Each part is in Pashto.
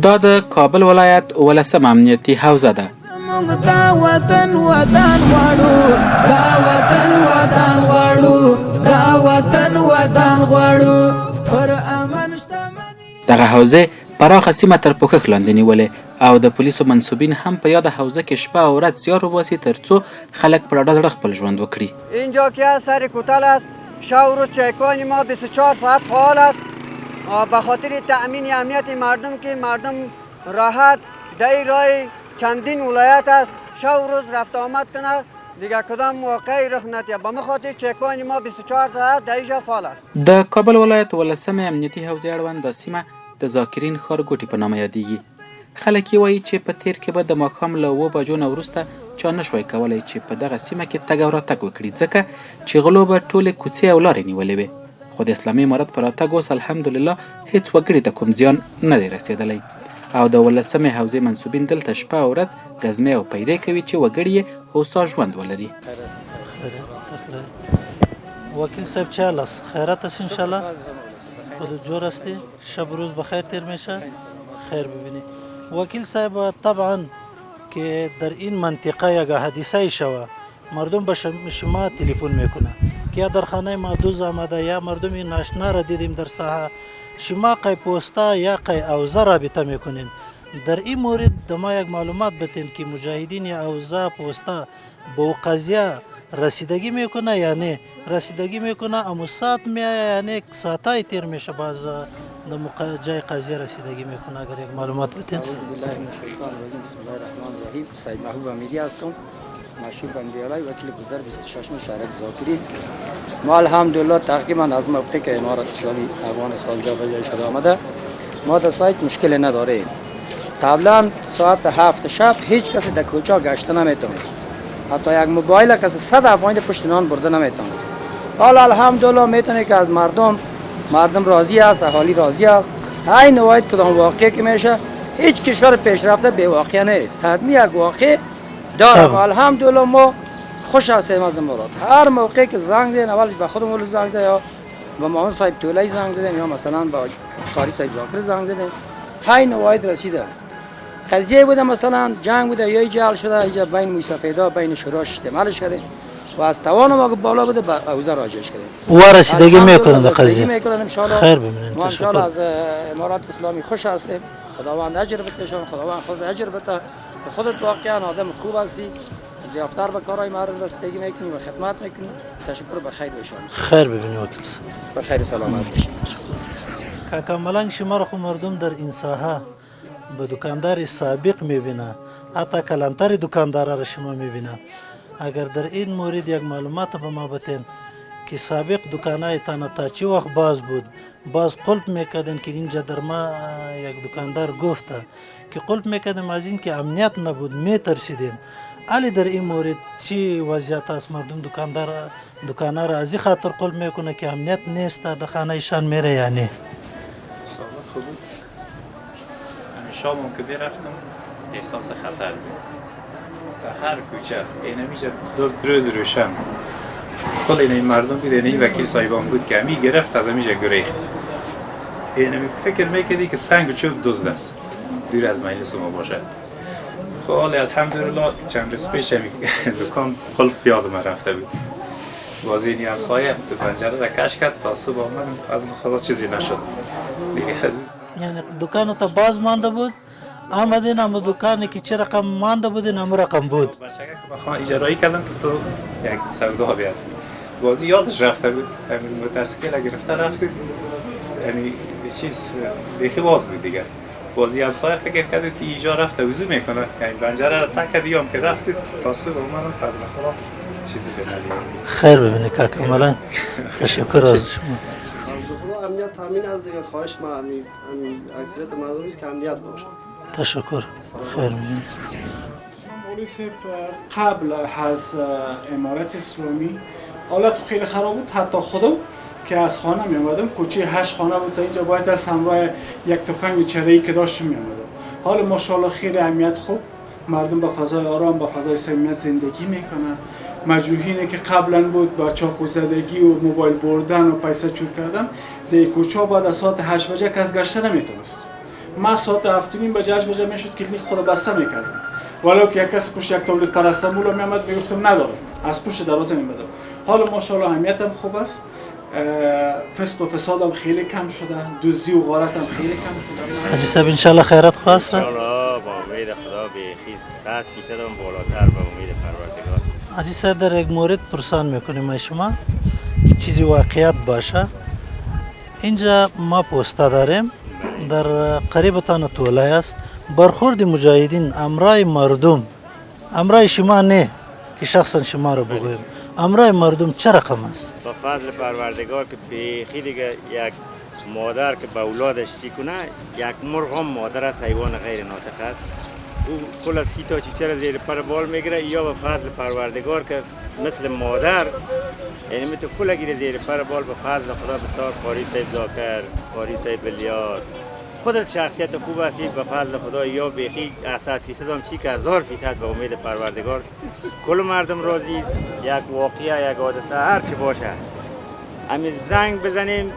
دا د کابل ولایت 18 امنیتي حوزه ده. دغه حوزه پراخه سیمه تر پوښښ لاندې نیولې او د پولیسو منصوبین هم په یاد حوزه کې شپه او ورځ زیار وباسي ترڅو خلک په ډاډه زړه خپل ژوند وکړي. اینجا که سر کوتل است، شب و روز چکان ما 24 ساعت فعال است به خاطر تأمین امنیت مردم که مردم راحت در راه چندین ولایت است شب و روز رفت آمد کنه دیگه کدام موقعی رخ نتیه به خاطر چکان ما 24 ساعت در اینجا فعال است. د کابل ولایت 18 امنیتي حوزې اړوند دا سیمه د ذاکرین ښارګوټي په نامه یادیږي. خلک یې وایي چې په تیر کې به د ماښام له 7 بجو نه وروسته چا نشوای کولی چې په دغه سیمه کې تګ او راتګ وکړي ځکه چې غلو به ټولې کوڅې او لارې نیولې وې. خو د اسلامي امارت په راتګ اوس الحمدلله هیڅ وګړي ته کوم زیان نه دی رسېدلی او د 18 حوزې منصوبین دلته شپه او ورځ ګزمې او پیرې کوي چې وګړي یې هوسا ژوند ولري. وکیل صاحب چه است؟ خیرات است انشالله؟ خودت جور هستی؟ شب روز بخیر تیر میشه؟ خیر ببینی. وکیل صاحب طبعا که در این منطقه یک حادثه شوه مردم به شما تلفن میکنه که یا در خانه ما دوز آمده یا مردمی ناشنا را دیدیم در ساحه شما قی پوستا یا قی اوزه رابطه میکنین. در این مورد دما یک معلومات بتین که مجاهدین یا اوزه پوستا با قضیه رسیدگی میکنه یا نه رسیدگی میکنه اما ساعت یعنی ساعتای تیر میشه باز جای قضیه رسیدگی میکنه اگر یک معلومات بتین. اعوذ بالله من الشیطان الرجیم بسم الله الرحمن الرحیم. سید محبوب امیری هستم مشهور بندیالای وکیل گذر 26 شهرک ذاکری. ما الحمدلله تقریبا از موقعی که امارت اسلامی افغانستان جا به جای شده آمده ما در سایت مشکل نداریم. قبلا ساعت 7 شب هیچ کسی در کوچه گشته نمیتونه حتی یک موبایل کسی 100 افغانی پشت نان برده نمیتونه. حالا الحمدلله میتونه که از مردم راضی است اهالی راضی است. عین واحد کدام واقعی که میشه هیچ کشور پیشرفته به واقع نیست حتمی یک واقع دارم. الحمدلله ما خوش هستیم از امارات. هر موقعی که زنگ زدن اولش به خودمون زنگ زدن یا به معاون صاحب طولایی زنگ زدن یا مثلا با قاری صاحب ذاکر زنگ زدن عین واحد رسیده. قضیه بوده مثلا جنگ بوده یا جعل شده اینجا بین موسفیدا بین شوراش استعمال شده و از توان ما که بالا بوده به اوزه راجعش کردیم و رسیدگی میکنه در قضیه. خیر ببینید. ما ان شاء الله از امارات اسلامی خوش هستیم. خداوند اجر بده خداوند خود اجر بده. خودت واقعا آدم خوب هستی زیافتر به کارهای مردم رسیدگی میکنی و خدمت میکنی. تشکر به خیر باشید. خیر ببینید وکیل صاحب. به خیر سلامت باشید. کاملا شما را خو مردم در این ساحه به دکاندار سابق میبینه حتی کلانتر دکاندار را شما میبینه. اگر در این مورد یک معلومات به ما بتین که سابق دکانای تان تا چی وقت باز بود باز قلب میکردن که اینجا در ما یک دکاندار گفته که قلب میکردم از این که امنیت نبود میترسیدیم. علی در این مورد چی وضعیت است؟ مردم دکاندار از این خاطر قلب میکنه که امنیت نیست در خانه ایشان میره یا نه؟ سابق خوب بود. شامم که برفتم احساس خطر بود. در هر کوچه اینمیشه روز روشن خود این مردم بود این وکیل صاحبان بود که همی گرفت از همیشه گریخت. اینمی فکر میکردی که سنگ و چوب دزد است دور از مجلس ما باشه. خب الحمدلله چند روز پیش دکان قلف یادم رفته بود. بازی این همسایه تو پنجره را کش کرد تا صبح آمدم از خدا چیزی نشد دیگه. یعنی دکان تا باز مانده بود آمدین اما دکانی که چه رقم مانده بود این همون رقم بود. بچگه که بخوام اجرایی کردم که تو یک سودا بیاد بازی یادش رفته بود. همین موتورسیکل گرفته رفتید یعنی چیز بیخی باز بود دیگه. بازی همسایه فکر کرد که اینجا رفته وضو میکنه یعنی پنجره را تک دیدم که رفتید تا صبح اومدم فضل خدا چیزی بنادیم. خیر ببینید که کاملا تشکر از شما. امنیت تامین از دیگه خواهش ما اکثریت مردمی است که امنیت باشه. تشکر. خیر ببینید. پلیس قبل از امارت اسلامی حالت خیلی خراب بود. حتی خودم که از خانه می آمدم کوچه 8 خانه بود تا اینجا باید از همراه یک تفنگ چرایی که داشتم می آمدم. حالا ماشاءالله خیلی امنیت خوب مردم با فضای آرام با فضای صمیمیت زندگی میکنن. مجروحینه که قبلا بود با چاقو زدگی و موبایل بردن و پیسه چور کردن در کوچه بعد از ساعت 8 بجه کس گشته نمیتونست. ما ساعت 7:30 بجه 8 بجه میشد کلینیک خود بسته میکردم. ولو که یک کسی پشت یک تابلت پاراستامول میامد میگفتم ندارم، از پشت دروازه میمدم. حالا ماشاءالله اهمیتم خوب است، فسق و فسادم خیلی کم شده، دزدی و غارتم خیلی کم شده. حاجی صاحب انشالله خیرات خواست. انشالله با امید خدا بیخی 100% هم بالاتر به امید پروردگار. حاجی صاحب در یک مورد پرسان میکنیم از شما که چیزی واقعیت باشه. اینجا ما پوستا داریم در قریبتان طولای است. برخورد مجاهدین امرای مردم، امرای شما نه که شخصا شما رو بگویم، امرای مردم چه رقم است؟ با فضل پروردگار که بیخی دیگه یک مادر که به اولادش سی کنه، یک مرغ هم مادر است، حیوان غیر ناطق است. او کل 30 تا چیچه زیر پر بال میگیره، یا به فضل پروردگار که مثل مادر یعنی میتونه کل گیره زیر پر بال. به فضل خدا بسیار قاری صاحب زاکر، قاری صاحب بلیار، خودت شخصیت خوب هستی به فضل خدا، یا بیخی 100% هم چی که 1000% به امید پروردگار کل مردم راضی است. یک واقعه، یک حادثه، هر چی باشه همین زنگ بزنیم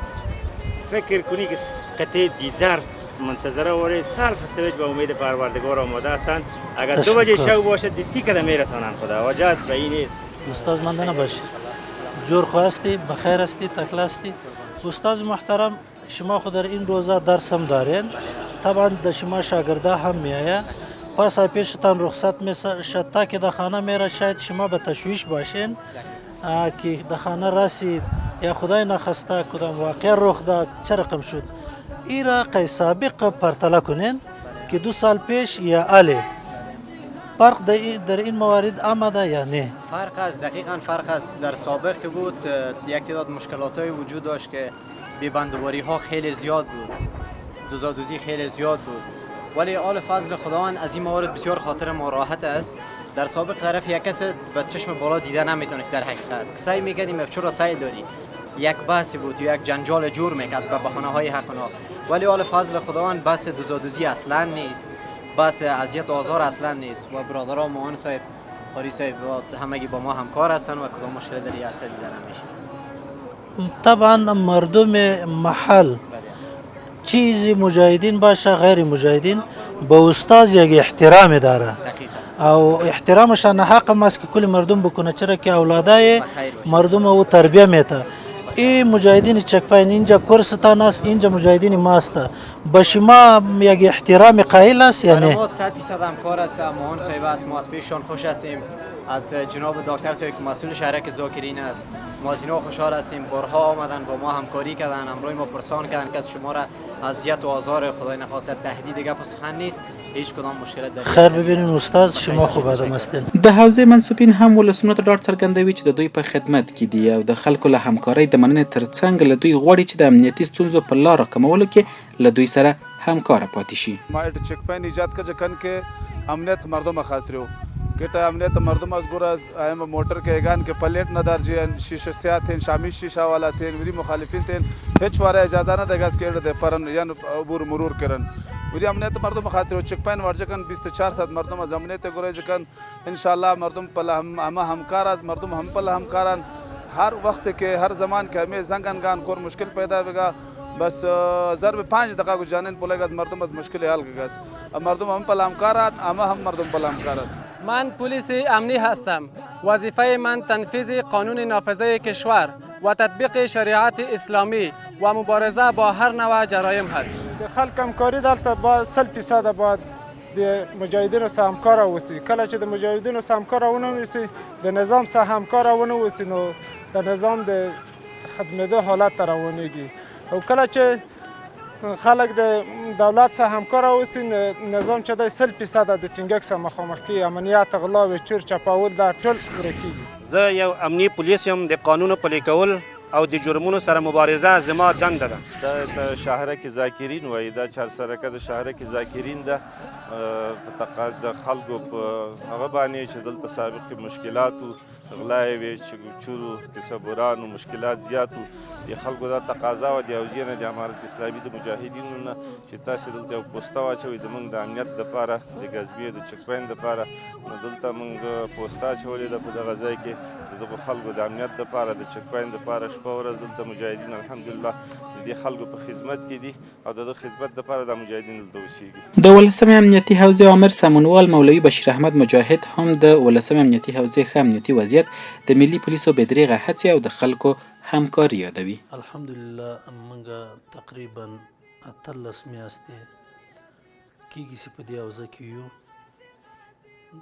فکر کنی که قطعه دیزر منتظره وره صرف استویج به امید پروردگار آماده هستند. اگر 2 بجه شب باشه دستی کده میرسانند. خدا حاجت به این نیست. استاد منده نباشی، جور خواستی، بخیر هستی، تکل هستی. استاد محترم شما خود در این روزا درس هم دارین، طبعا در شما شاگرده هم میآید، پس پیشتان رخصت میشه تا که در خانه میره، شاید شما به تشویش باشین که در خانه رسید یا خدای نخواسته کدام واقع رخ داد چه رقم شد. این را قی سابق پرتله کنین که 2 سال پیش یا اله فرق در این موارد آمده یا نه؟ فرق است، دقیقاً فرق است. در سابق که بود یک تعداد مشکلات های وجود داشت که بی‌بندوباری ها خیلی زیاد بود، دوزادوزی خیلی زیاد بود، ولی آل فضل خداوند از این موارد بسیار خاطر ما راحت است. در سابق طرف یک کس به چشم بالا دیده نمیتونست در حقیقت سعی میکردیم چرا سعی داری یک بحث بود یا یک جنجال جور میکرد به بهانه های حقنا، ولی آل فضل خداوند بحث دوزادوزی اصلا نیست، بحث اذیت و آزار اصلا نیست. و برادران موان صاحب، قاری صاحب همگی با ما همکار هستن و کدام مشکل در هر سری دیده نمیشه. طبعا مردم محل چیزی مجاهدین باشه غیر مجاهدین به استاد یک احترام داره او احترامشان حق است که کل مردم بکنه، چرا که اولادای مردم او تربیه میته. این مجاهدین چکپاین اینجا کورستان است، اینجا مجاهدین ماست، به شما یک احترام قائل است یا نه؟ ما 100% همکار هستیم، موان صاحب است، ما از پیششان خوش هستیم، از جناب دکتر صاحب که مسئول شهرک ذاکرین است ما از اینا خوشحال هستیم. بارها آمدن با ما همکاری کردن، امروز ما پرسان کردن که از شما را اذیت و آزار خدای نخواست تهدید گپ و سخن نیست، هیچ کدام مشکل در خیر ببینین استاد شما خوب آدم هستین. د حوزې منصوبین هم ولسمنو ته ډاډ څرګندوي چې د دوی په خدمت کې دي او د خلکو له همکارۍ د مننې ترڅنګ له دوی غواړي چې د امنیتي ستونزو په لاره کمولو کې له دوی سره همکاره پاتې شي. ما چک پاین ایجاد که جکن که امنیت مردم خاطرو که امنیت مردم از گور از ایم موٹر کے ایگان کے پلیٹ نہ درجین شیشه سیاه تین شامی شیشه والا تین وری مخالفین تین هیچ واره اجازه نه دگاس که ده پرن یعنی عبور مرور کرن وری امنیت مردم خاطر چک پاین ورجکن 24 ساعت مردم از امنیت گور جکن ان شاء الله مردم پل هم همکار از مردم هم پل همکاران هر وقت که هر زمان که می زنگنگان کور مشکل پیدا بگا بس ضرب 5 دقیقه جانن بولگا از مردم از مشکل حل گاس مردم هم پل همکارات اما هم مردم پل همکار است. من پلیس امنی هستم. وظیفه من تنفیذ قانون نافذه کشور و تطبیق شریعت اسلامی و مبارزه با هر نوع جرایم هست. خلک همکاری دلته با 100% باید د مجاهدینو سره همکار اوسي. کله چې د مجاهدینو سره همکار ونه اوسي د نظام سره همکار ونه اوسي نو د نظام د خدمته حالت ته روانېږي او کله چې خلک د دولت سره همکار اوسي نظام چې د 100% د ټینګک سره مخامخ کیږي، امنیت غلا و چور چپاول دا ټول ورکیږي. زه یو امني پولیس یم، د قانون پلي کول او د جرمونو سره مبارزه زما دنده ده. دا شهرک ذاکرین وایي دا چارسرکه د شهرک ذاکرین ده د خلکو په هغه باندې چې دلته سابق مشکلاتو غلای وي چورو تصورانو مشکلات زیاتو د خلکو دا تقاضا و د اوجینه د امارت اسلامي د مجاهدینو نه چې تاسو دلته یو پوسټه واچوئ زموږ د امنیت دپاره د ګزبې د چک پاین دپاره نو دلته موږ پوسټه اچولې ده په دغه ځای کې د دغو خلکو د امنیت دپاره د چک پاین دپاره شپه ورځ دلته مجاهدین الحمدلله د دې خلکو په خدمت کې دي او د خدمت لپاره د مجاهدین دلته اوسېږي. د 18مې امنیتي حوزې آمر سمونوال مولوي بشیر احمد مجاهد هم د 18مې امنیتي حوزې ښه امنیتي وضعیت، د ملي پولیسو بېدریغه هڅې او د خلکو همکاري یادوي. الحمدلله موږ تقریبا 18 میاشتې کېږي چې په دې حوزه کې یو.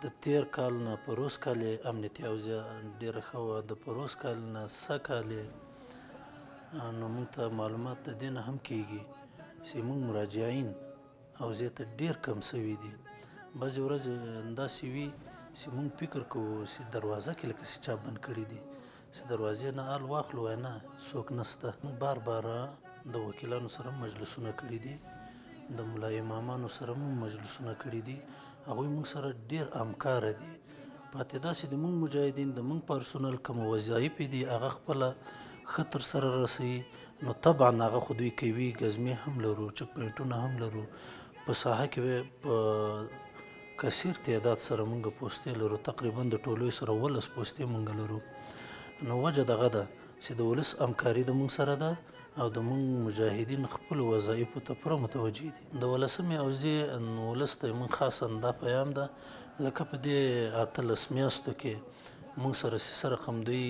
د تیر کال نه پروس کال یې امنیتي حوزه ډېره ښه وه، د پروس کال نه سږ کال یې نو موږ ته معلومات د دې نه هم کېږي چې موږ مراجعین حوزې ته ډېر کم سوي دي. بعضې ورځې داسې وي چې موږ فکر کوو چې دروازه کې لکه چې چا بند کړي دي، چې دروازې نه حال واخلو وای نه څوک نسته. موږ بار بار د وکیلانو سره مجلسونه کړي دي، د ملا امامانو سره موږ مجلسونه کړي دي، هغوی موږ سره ډېر همکاره دي. پاتې دا چې د موږ مجاهدین د موږ پرسونل کوم وظایف دي هغه خپله ښه ترسره رسوي، نو طبعا هغه خو دوی کوي. ګزمې هم لرو، چک پوینټونه هم لرو، په ساحه کې په کثیر تعداد سره موږ پوستې لرو، تقریبا د ټولوي سره 18 پوستې موږ لرو. نو وجه دغه ده چې د ولس همکاري د موږ سره ده او د موږ مجاهدین خپلو وظایفو ته پوره متوجه دي. د 18مې حوزې ولس ته موږ خاصا دا پیام ده لکه په دې 18 میاشتو کې موږ سره څه رقم دوی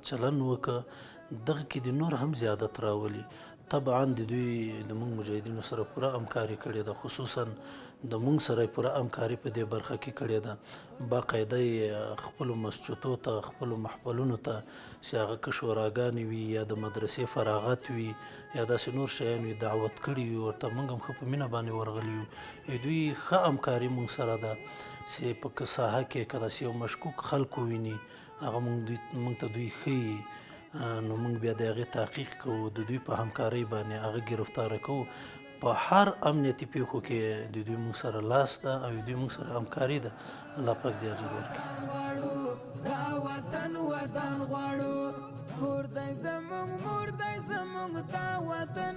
چلن وکړه، دغه کې د نور هم زیادت راولي. طبعا د دوی د موږ مجاهدینو سره پوره همکاري کړې ده، خصوصا د موږ سره پوره همکاري په دې برخه کې کړې ده. باقاعده خپلو مسجدو ته، خپلو محفلونو ته چې هغه که شوراګانې وي یا د مدرسې فراغت وي یا داسې نور شیان وي دعوت کړي وي ورته، موږ هم ښه په مینه باندې ورغلي یو. دوی ښه همکاري موږ سره ده چې په ساحه کې که داسې یو مشکوک خلکو ویني هغه موږ ته دوی ښیي، نو موږ بیا د هغې تحقیق کوو، د دوی په همکارۍ باندې هغه ګرفتاره کوو. په هر امنیتي پیښو کې د دوی موږ سره لاس ده او دوی موږ سره همکاري ده. الله پاک دې اجر ورکړي. دا وطن غواړو، مور دی زموږ دا وطن